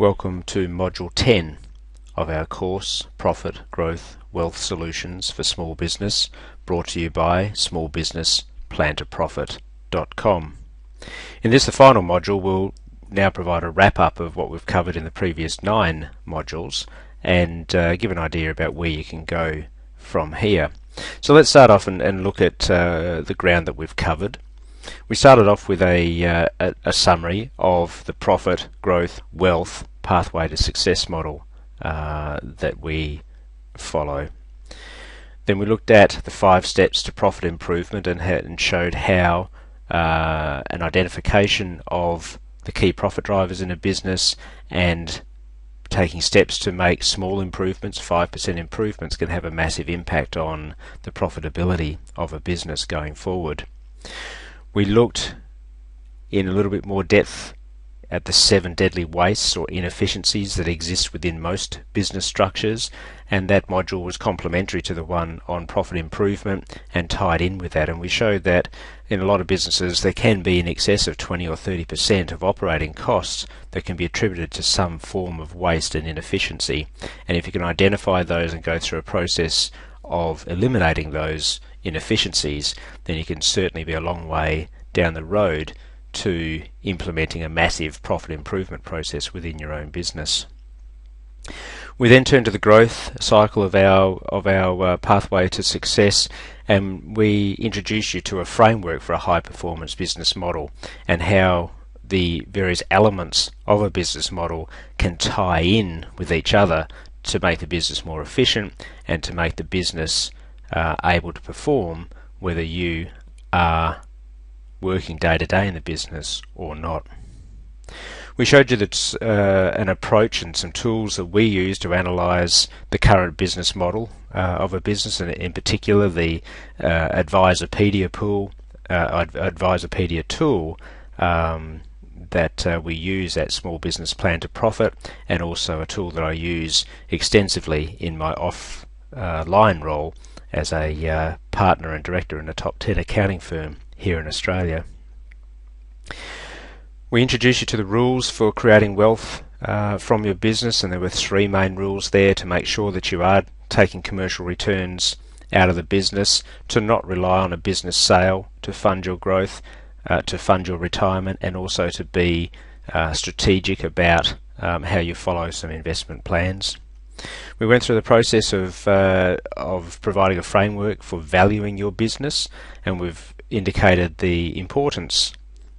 Welcome to Module 10 of our course, Profit, Growth, Wealth Solutions for Small Business, brought to you by smallbusinessplantoprofit.com. In this, the final module, will now provide a wrap-up of what we've covered in the previous 9 modules and give an idea about where you can go from here. So let's start off and look at the ground that we've covered. We started off with a summary of the profit, growth, wealth, pathway to success model that we follow. Then we looked at the 5 steps to profit improvement and showed how an identification of the key profit drivers in a business and taking steps to make small improvements, 5% improvements, can have a massive impact on the profitability of a business going forward. We looked in a little bit more depth at the 7 deadly wastes or inefficiencies that exist within most business structures, and that module was complementary to the one on profit improvement and tied in with that. And we showed that in a lot of businesses there can be in excess of 20 or 30% of operating costs that can be attributed to some form of waste and inefficiency. And if you can identify those and go through a process of eliminating those inefficiencies, then you can certainly be a long way down the road to implementing a massive profit improvement process within your own business. We then turn to the growth cycle of our pathway to success, and we introduce you to a framework for a high performance business model and how the various elements of a business model can tie in with each other to make the business more efficient and to make the business able to perform whether you are working day to day in the business or not. We showed you that an approach and some tools that we use to analyse the current business model of a business, and in particular the Advisorpedia tool that we use at Small Business Plan to Profit, and also a tool that I use extensively in my offline role as a partner and director in a top 10 accounting firm here in Australia. We introduce you to the rules for creating wealth from your business, and there were 3 main rules there to make sure that you are taking commercial returns out of the business, to not rely on a business sale to fund your growth, to fund your retirement, and also to be strategic about how you follow some investment plans. We went through the process of providing a framework for valuing your business, and we've indicated the importance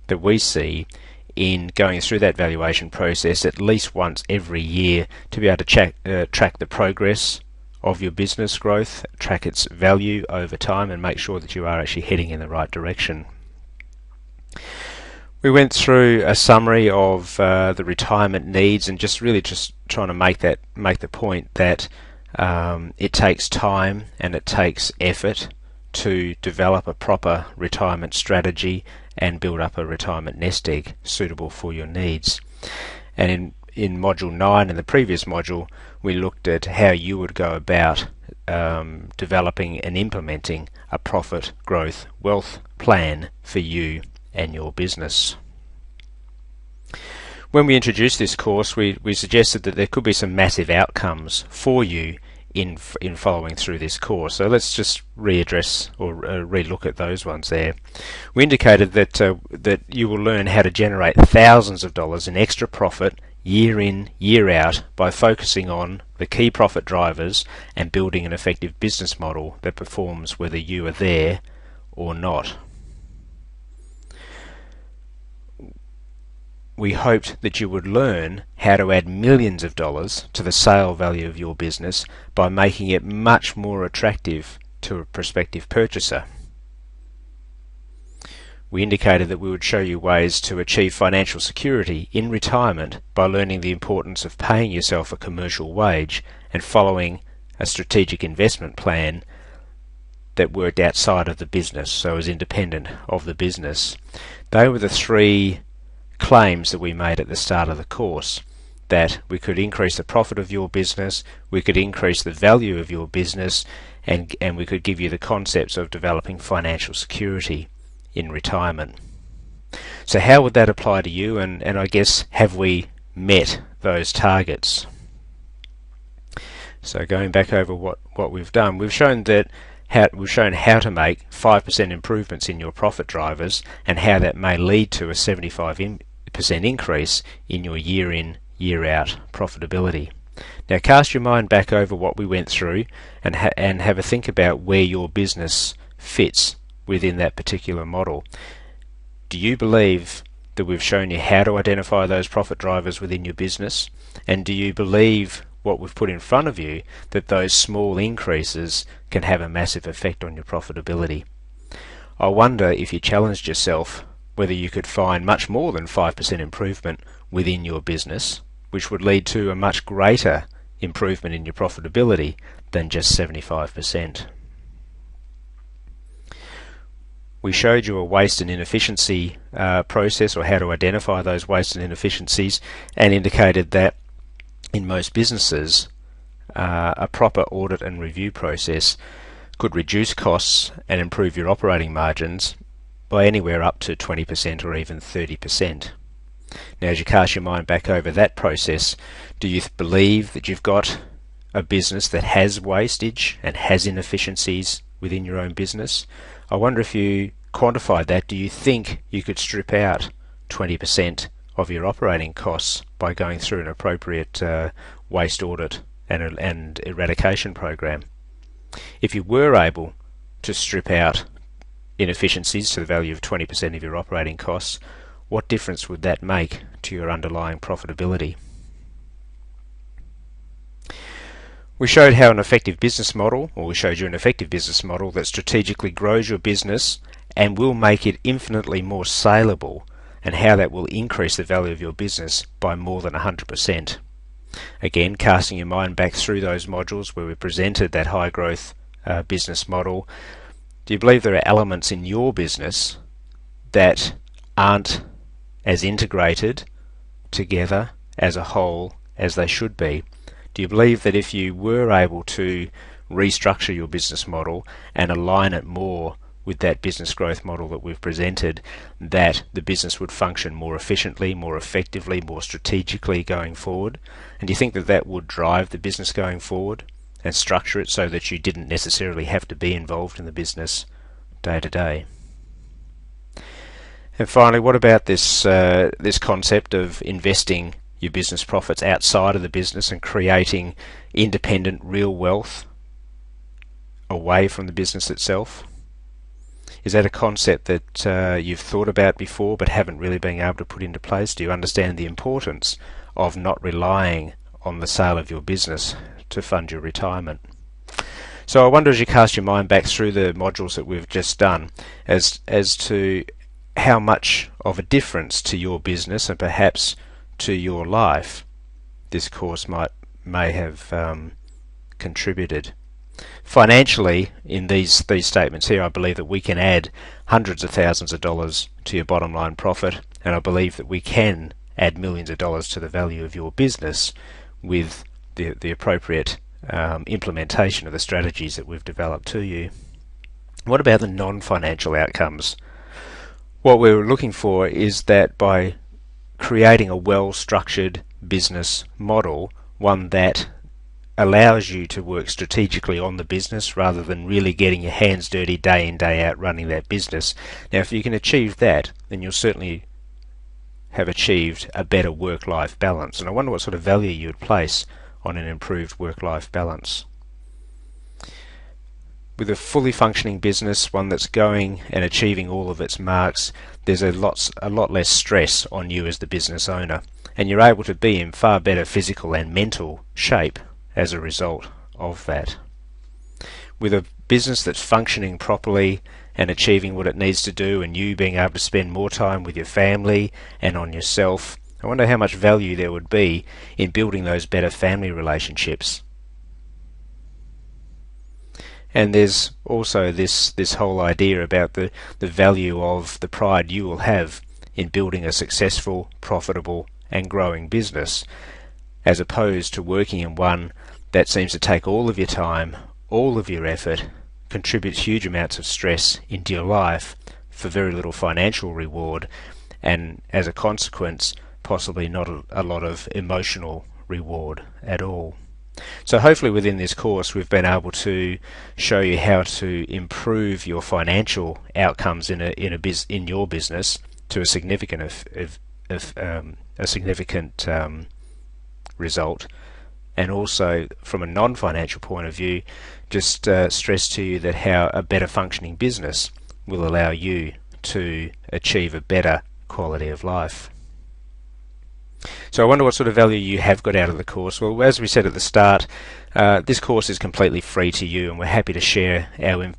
that we see in going through that valuation process at least once every year to be able to track the progress of your business growth, track its value over time, and make sure that you are actually heading in the right direction. We went through a summary of the retirement needs, and just trying to make the point that it takes time and it takes effort to develop a proper retirement strategy and build up a retirement nest egg suitable for your needs. And in Module 9, in the previous module, we looked at how you would go about developing and implementing a profit, growth, wealth plan for you and your business. When we introduced this course, we suggested that there could be some massive outcomes for you in following through this course. So let's just readdress or relook at those ones there. We indicated that you will learn how to generate thousands of dollars in extra profit year in, year out by focusing on the key profit drivers and building an effective business model that performs whether you are there or not. We hoped that you would learn how to add millions of dollars to the sale value of your business by making it much more attractive to a prospective purchaser. We indicated that we would show you ways to achieve financial security in retirement by learning the importance of paying yourself a commercial wage and following a strategic investment plan that worked outside of the business, so as independent of the business. They were the 3 claims that we made at the start of the course, that we could increase the profit of your business, we could increase the value of your business, and we could give you the concepts of developing financial security in retirement. So how would that apply to you, and I guess, have we met those targets. So going back over what we've done, we've shown how to make 5% improvements in your profit drivers and how that may lead to a 75% increase in your year in, year out profitability. Now cast your mind back over what we went through and have a think about where your business fits within that particular model. Do you believe that we've shown you how to identify those profit drivers within your business? And do you believe what we've put in front of you, that those small increases can have a massive effect on your profitability? I wonder if you challenged yourself whether you could find much more than 5% improvement within your business, which would lead to a much greater improvement in your profitability than just 75%. We showed you a waste and inefficiency process, or how to identify those waste and inefficiencies, and indicated that in most businesses a proper audit and review process could reduce costs and improve your operating margins by anywhere up to 20% or even 30%. Now, as you cast your mind back over that process, do you believe that you've got a business that has wastage and has inefficiencies within your own business? I wonder if you quantified that, do you think you could strip out 20% of your operating costs by going through an appropriate waste audit and eradication program? If you were able to strip out inefficiencies to the value of 20% of your operating costs, what difference would that make to your underlying profitability? We showed how an effective business model, or we showed you an effective business model that strategically grows your business and will make it infinitely more saleable, and how that will increase the value of your business by more than 100%. Again, casting your mind back through those modules where we presented that high growth business model, do you believe there are elements in your business that aren't as integrated together as a whole as they should be? Do you believe that if you were able to restructure your business model and align it more with that business growth model that we've presented, that the business would function more efficiently, more effectively, more strategically going forward? And do you think that that would drive the business going forward and structure it so that you didn't necessarily have to be involved in the business day to day? And finally, what about this concept of investing your business profits outside of the business and creating independent real wealth away from the business itself? Is that a concept that you've thought about before but haven't really been able to put into place? Do you understand the importance of not relying on the sale of your business to fund your retirement? So I wonder, as you cast your mind back through the modules that we've just done, as to how much of a difference to your business and perhaps to your life this course may have contributed. Financially, in these statements here, I believe that we can add hundreds of thousands of dollars to your bottom line profit, and I believe that we can add millions of dollars to the value of your business with the appropriate implementation of the strategies that we've developed to you. What about the non-financial outcomes? What we're looking for is that by creating a well-structured business model, one that allows you to work strategically on the business rather than really getting your hands dirty day in, day out running that business. Now, if you can achieve that, then you'll certainly have achieved a better work-life balance. And I wonder what sort of value you would place on an improved work-life balance. With a fully functioning business, one that's going and achieving all of its marks, there's a lot less stress on you as the business owner, and you're able to be in far better physical and mental shape as a result of that. With a business that's functioning properly and achieving what it needs to do, and you being able to spend more time with your family and on yourself, I wonder how much value there would be in building those better family relationships. And there's also this whole idea about the value of the pride you will have in building a successful, profitable and growing business, as opposed to working in one that seems to take all of your time, all of your effort, contributes huge amounts of stress into your life for very little financial reward, and as a consequence possibly not a lot of emotional reward at all. So hopefully within this course we've been able to show you how to improve your financial outcomes in your business to a significant result, and also from a non-financial point of view just stress to you that how a better functioning business will allow you to achieve a better quality of life. So I wonder what sort of value you have got out of the course. Well, as we said at the start, this course is completely free to you, and we're happy to share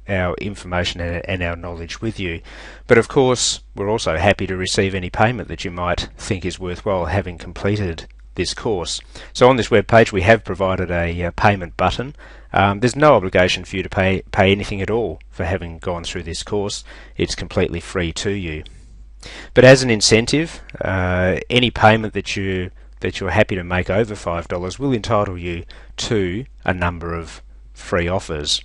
our information and our knowledge with you. But of course, we're also happy to receive any payment that you might think is worthwhile having completed this course. So on this webpage we have provided a payment button. There's no obligation for you to pay anything at all for having gone through this course. It's completely free to you. But as an incentive, any payment that you're happy to make over $5 will entitle you to a number of free offers.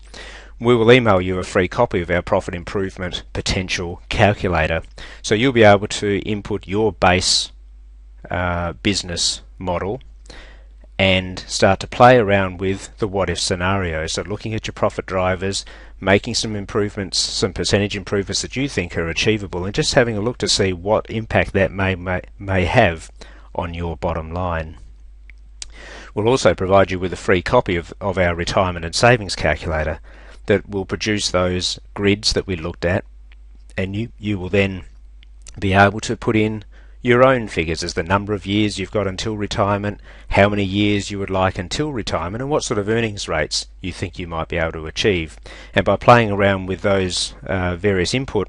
We will email you a free copy of our Profit Improvement Potential Calculator, so you'll be able to input your base business model and start to play around with the what-if scenarios. So looking at your profit drivers, making some improvements, some percentage improvements that you think are achievable, and just having a look to see what impact that may have on your bottom line. We'll also provide you with a free copy of our retirement and savings calculator that will produce those grids that we looked at, and you will then be able to put in your own figures as the number of years you've got until retirement, how many years you would like until retirement, and what sort of earnings rates you think you might be able to achieve. And by playing around with those various input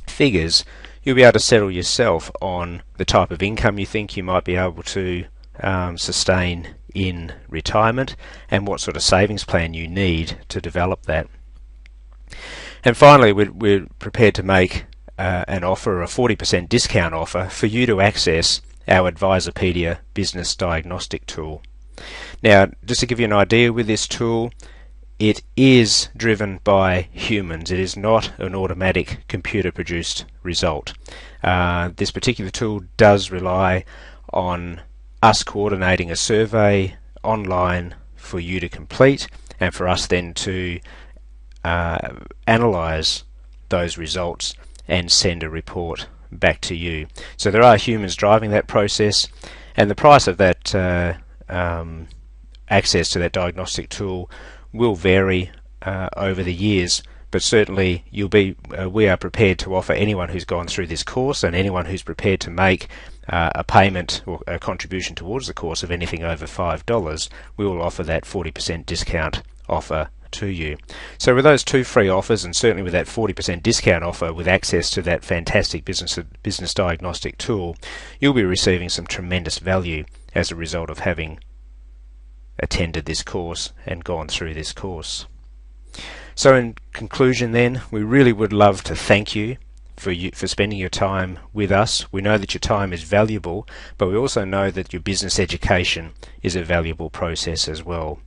figures, you'll be able to settle yourself on the type of income you think you might be able to sustain in retirement, and what sort of savings plan you need to develop that. And finally, we're prepared to make an offer, a 40% discount offer, for you to access our Advisorpedia business diagnostic tool. Now, just to give you an idea with this tool, it is driven by humans. It is not an automatic computer-produced result. This particular tool does rely on us coordinating a survey online for you to complete, and for us then to analyze those results and send a report back to you. So there are humans driving that process, and the price of that access to that diagnostic tool will vary over the years, but certainly we are prepared to offer anyone who's gone through this course, and anyone who's prepared to make a payment or a contribution towards the course of anything over $5, we will offer that 40% discount offer to you. So with those two free offers, and certainly with that 40% discount offer with access to that fantastic business diagnostic tool, you'll be receiving some tremendous value as a result of having attended this course and gone through this course. So in conclusion then, we really would love to thank you for spending your time with us. We know that your time is valuable, but we also know that your business education is a valuable process as well.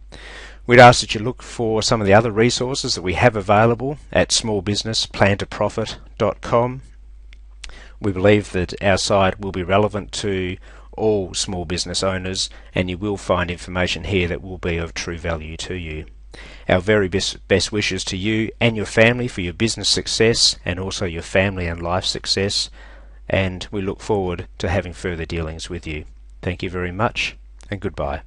We'd ask that you look for some of the other resources that we have available at smallbusinessplantoprofit.com. We believe that our site will be relevant to all small business owners, and you will find information here that will be of true value to you. Our very best wishes to you and your family for your business success, and also your family and life success, and we look forward to having further dealings with you. Thank you very much, and goodbye.